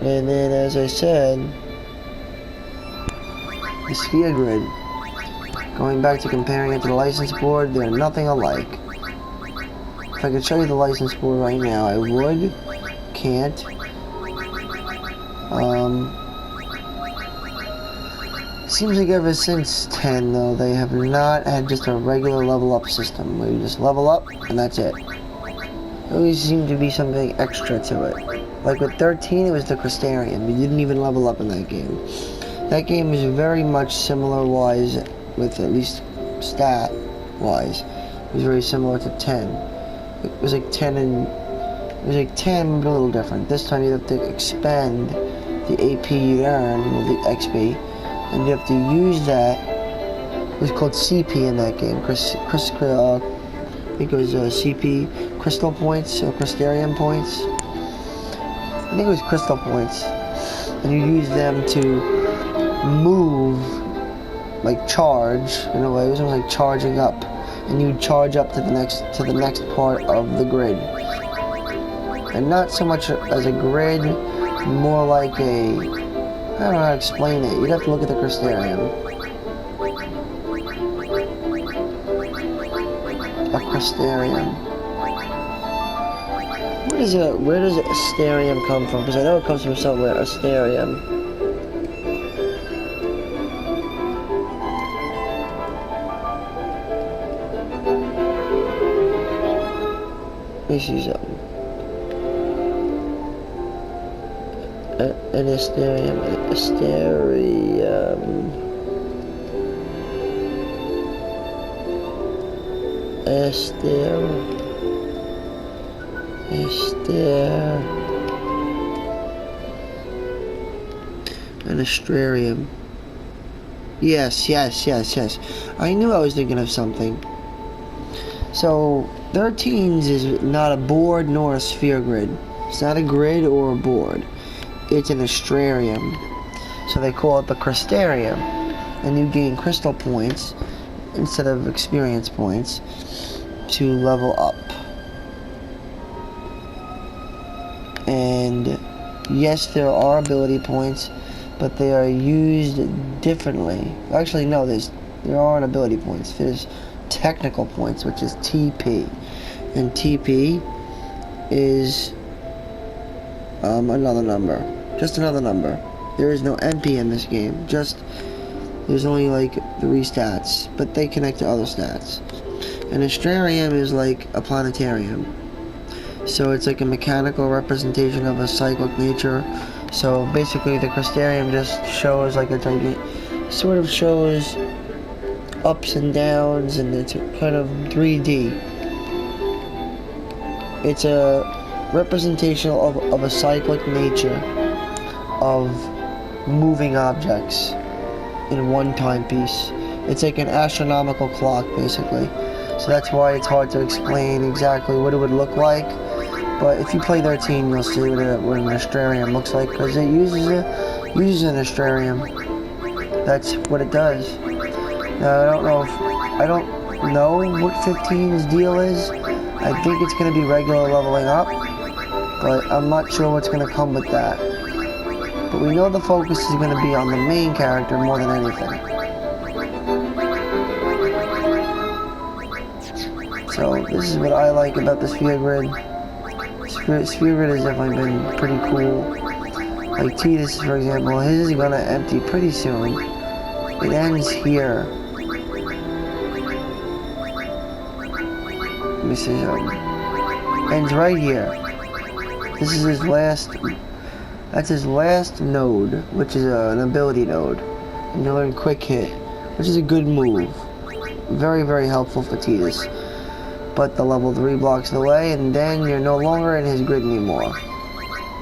And then, as I said, the sphere grid. Going back to comparing it to the license board, they're nothing alike. If I could show you the license board right now, I would. Can't. Seems like ever since 10, though, they have not had just a regular level up system where you just level up and that's it. There always seemed to be something extra to it. Like with 13, it was the Crystarium. You didn't even level up in that game. That game is very much similar-wise, with at least stat-wise. It was very similar to 10. It was like 10 and... It was like 10, but a little different. This time you have to expend the AP you earn, or the XP, and you have to use that. It was called CP in that game. I think it was CP, Crystal Points, or Crystarium Points. I think it was Crystal Points. And you use them to move, like charge, in a way. It was almost like charging up. And you charge up to the next part of the grid. And not so much as a grid, more like a, I don't know how to explain it. You'd have to look at the Crystarium. A Crystarium. Where does Asterium come from? Because I know it comes from somewhere, Asterium. Let me see something. An Asterium. An Astrarium. Yes. I knew I was thinking of something. So, 13's is not a board nor a sphere grid. It's not a grid or a board. It's an Astrarium. So they call it the Crystarium. And you gain crystal points instead of experience points to level up. And yes, there are ability points, but they are used differently. Actually, no, there aren't ability points. There's technical points, which is TP. And TP is another number. Just another number. There is no NP in this game. There's only like 3 stats, but they connect to other stats. An Astrarium is like a planetarium. So it's like a mechanical representation of a cyclic nature. So basically the Crystarium just shows like a sort of shows ups and downs, and it's kind of 3D. It's a representation of a cyclic nature of moving objects in one timepiece. It's like an astronomical clock, basically. So that's why it's hard to explain exactly what it would look like. But if you play 13, you'll see what an Astrarium looks like, because it uses an Astrarium. That's what it does. Now, I don't know what 15's deal is. I think it's going to be regular leveling up, but I'm not sure what's going to come with that. But we know the focus is going to be on the main character more than anything. So this is what I like about the sphere grid. Sphere grid has definitely been pretty cool. Like Titus, for example, his is going to empty pretty soon. It ends here. Let me see something. Ends right here. This is his last. That's his last node, which is an ability node. And you learn Quick Hit, which is a good move. Very, very helpful for Titus. But the level 3 blocks the way, and then you're no longer in his grid anymore.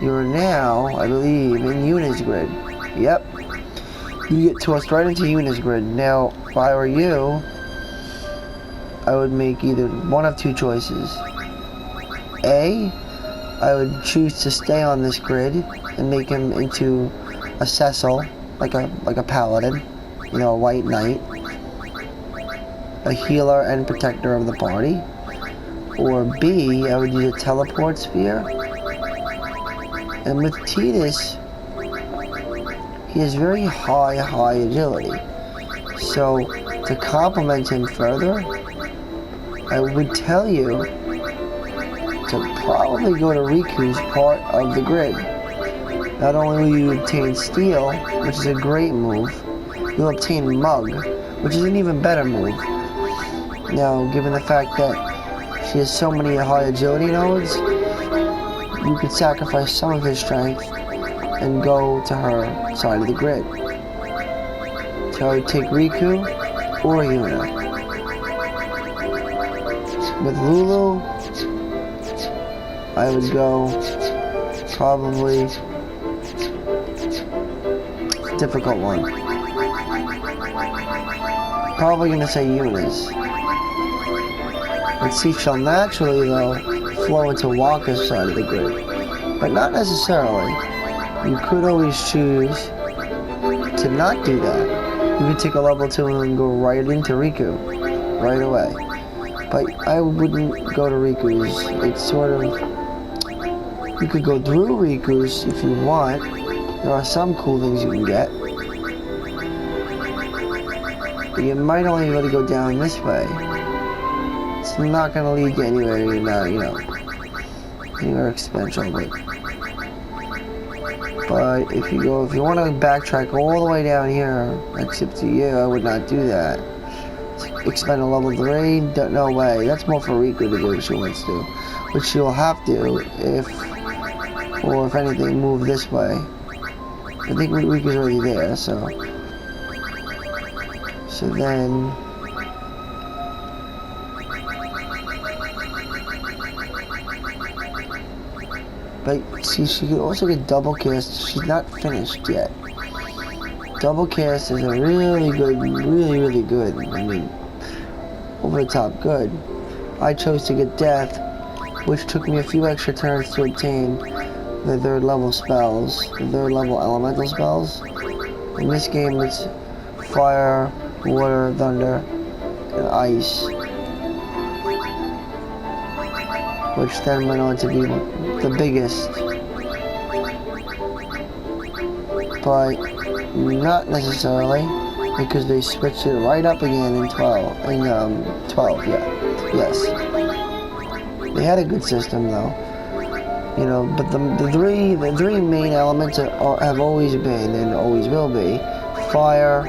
You're now, I believe, in Yuna's grid. Yep. You get tossed right into Yuna's grid. Now, if I were you, I would make either one of 2 choices. A, I would choose to stay on this grid and make him into a Cecil, like a paladin, you know, a white knight, a healer and protector of the party. Or B, I would use a teleport sphere And with Tidus, he has very high agility. So, to complement him further, I would tell you to probably go to Riku's part of the grid. Not only will you obtain Steel, which is a great move, you'll obtain Mug, which is an even better move. Now, given the fact that she has so many high agility nodes, you could sacrifice some of his strength and go to her side of the grid. So I would take Riku or Yuna. With Lulu, I would go probably difficult one. Probably gonna say Yuna's. And she shall naturally though flow into Wakka's side of the grid. But not necessarily. You could always choose to not do that. You could take a level 2 and go right into Riku right away. But I wouldn't go to Riku's. It's sort of, you could go through Riku's if you want. There are some cool things you can get. But you might only be able to go down this way. It's not going to lead you anywhere you're not, anywhere exponential. But if you want to backtrack all the way down here, that's up to you. I would not do that. Expend a level 3? No way. That's more for Riku to do if she wants to. Which she'll have to if anything, move this way. I think Riku's already there, so then but see, she could also get double cast. She's not finished yet. Double cast is a really good. I mean, over the top good. I chose to get death, which took me a few extra turns to obtain the third level spells, the third level elemental spells. In this game, it's fire, water, thunder, and ice, which then went on to be the biggest, but not necessarily, because they switched it right up again in 12, yes. They had a good system though, but the three main elements have always been and always will be fire,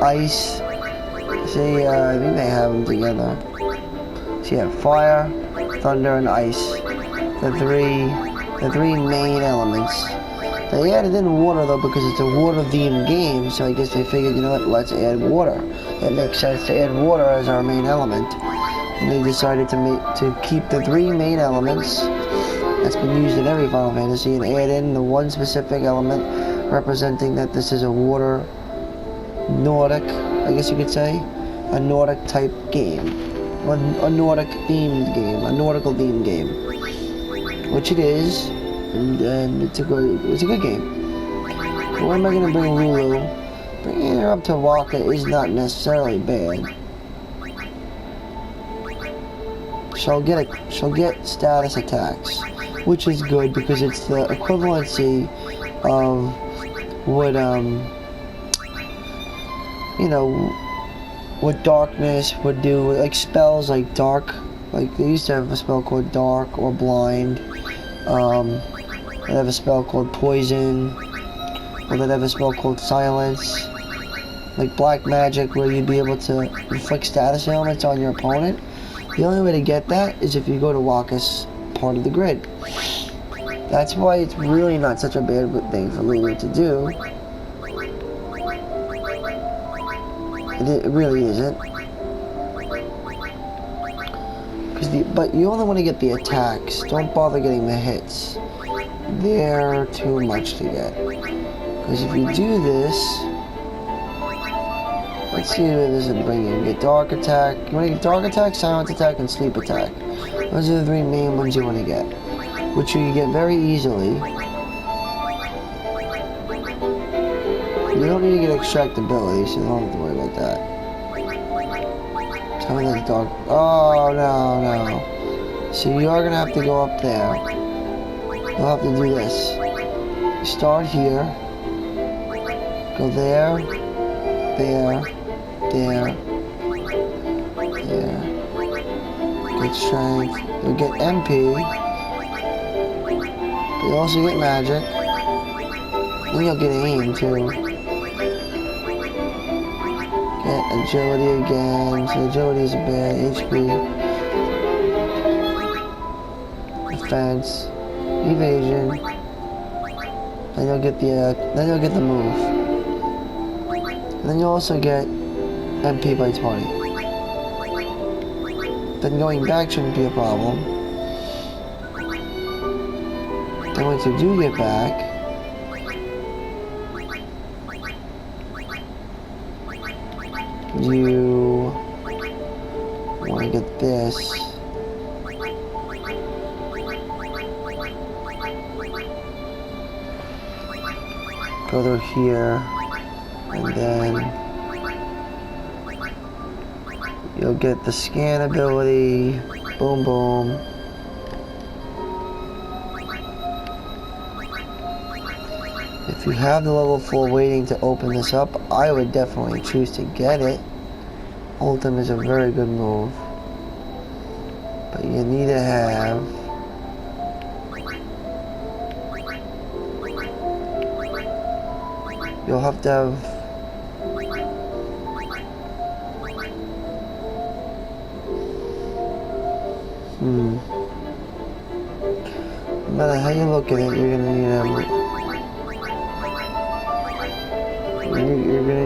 ice. See, I think they have them together. So yeah, fire, thunder, and ice. The three main elements. They added in water though because it's a water-themed game, so I guess they figured, let's add water. It makes sense to add water as our main element. And they decided to keep the three main elements that's been used in every Final Fantasy and add in the one specific element representing that this is a water Nordic, I guess you could say, a Nordic type game, a Nordic themed game, a nautical themed game, which it is, and it's a good game. But where am I going to bring Lulu? Bringing her up to Wakka is not necessarily bad. She'll get status attacks, which is good because it's the equivalency of what what darkness would do, like spells like dark, like they used to have a spell called dark or blind, they have a spell called poison, or they have a spell called silence, like black magic where you'd be able to inflict status ailments on your opponent. The only way to get that is if you go to Wakka's part of the grid. That's why it's really not such a bad thing for Lulu to do. It really isn't. But you only want to get the attacks. Don't bother getting the hits. They're too much to get. Because if you do this, let's see what this is bringing. You get dark attack. You want to get dark attack, silent attack, and sleep attack. Those are the three main ones you want to get, which you can get very easily. You don't need to get extractability, so you don't have to worry about that. Tell me that's dark. Oh, no. So you are gonna have to go up there. You'll have to do this. You start here. Go there. There. There. There. Get strength. You'll get MP. You'll also get magic. And you'll get aim too. Get agility again. So agility is a bit. HP. Defense. Evasion. Then you'll get the move. And then you'll also get MP by 20. Then going back shouldn't be a problem. Then once you do get back, you want to get this. Go through here, and then you'll get the scan ability. Boom, boom. If you have the level 4 waiting to open this up, I would definitely choose to get it. Ultim is a very good move. But you need to have you'll have to have no matter how you look at it, you're gonna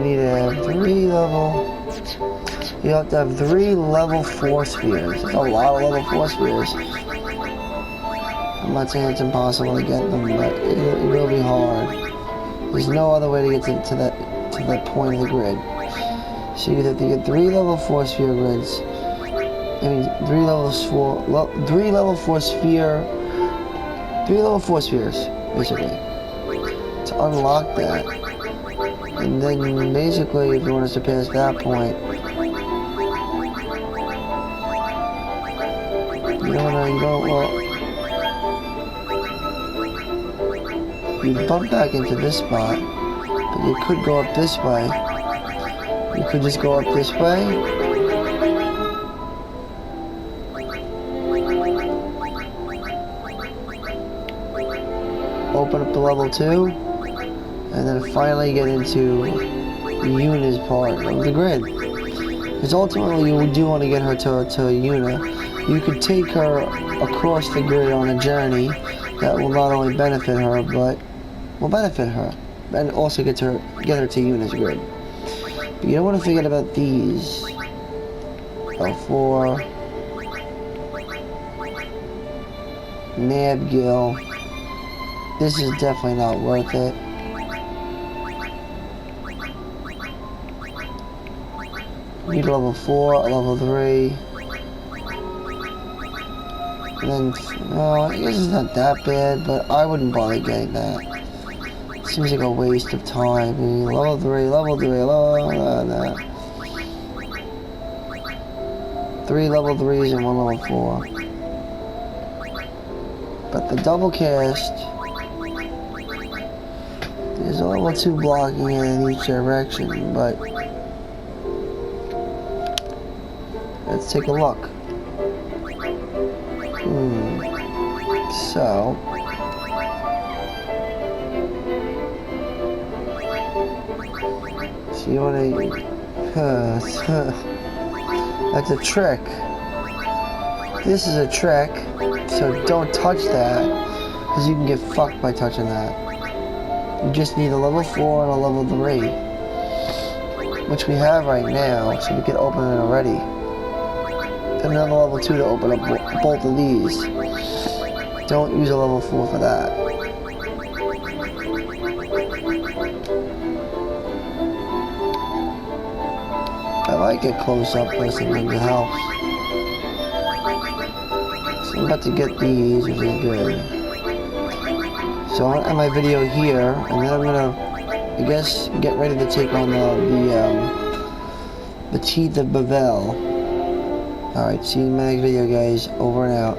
need to have 3 level. You have to have 3 level 4 spheres. That's a lot of level 4 spheres. I'm not saying it's impossible to get them, but it will be hard. There's no other way to get to that point of the grid. So you have to get 3 level 4 sphere grids. I mean, 3 level 4 spheres, basically, to unlock that. And then basically, if you want to surpass that point, you bump back into this spot, but you could go up this way. You could just go up this way. Open up to level 2, and then finally get into Yuna's part of the grid. Because ultimately you do want to get her to Yuna. You could take her across the grid on a journey that will not only benefit her, but will benefit her, and also get her to Yuna's grid. But you don't want to forget about these. L4, Nabgil. This is definitely not worth it. Need level 4, level 3. And then, well, I guess it's not that bad, but I wouldn't bother getting that. It seems like a waste of time. I mean, level 3, level 3 level 3s and 1 level 4. But the double cast, there's a level 2 blocking it in each direction, but let's take a look. So you want to that's a trick. This is a trick, so don't touch that, because you can get fucked by touching that. You just need a level 4 and a level 3, which we have right now, so we can open it already. Then another level 2 to open up both of these. Don't use a level 4 for that. I like it close up personally, it helps. So I'm about to get these, which is good. So I'm gonna end my video here, and then I'm gonna, I guess, get ready to take on the Teeth of Bavel. Alright, see you in my next video, guys. Over and out.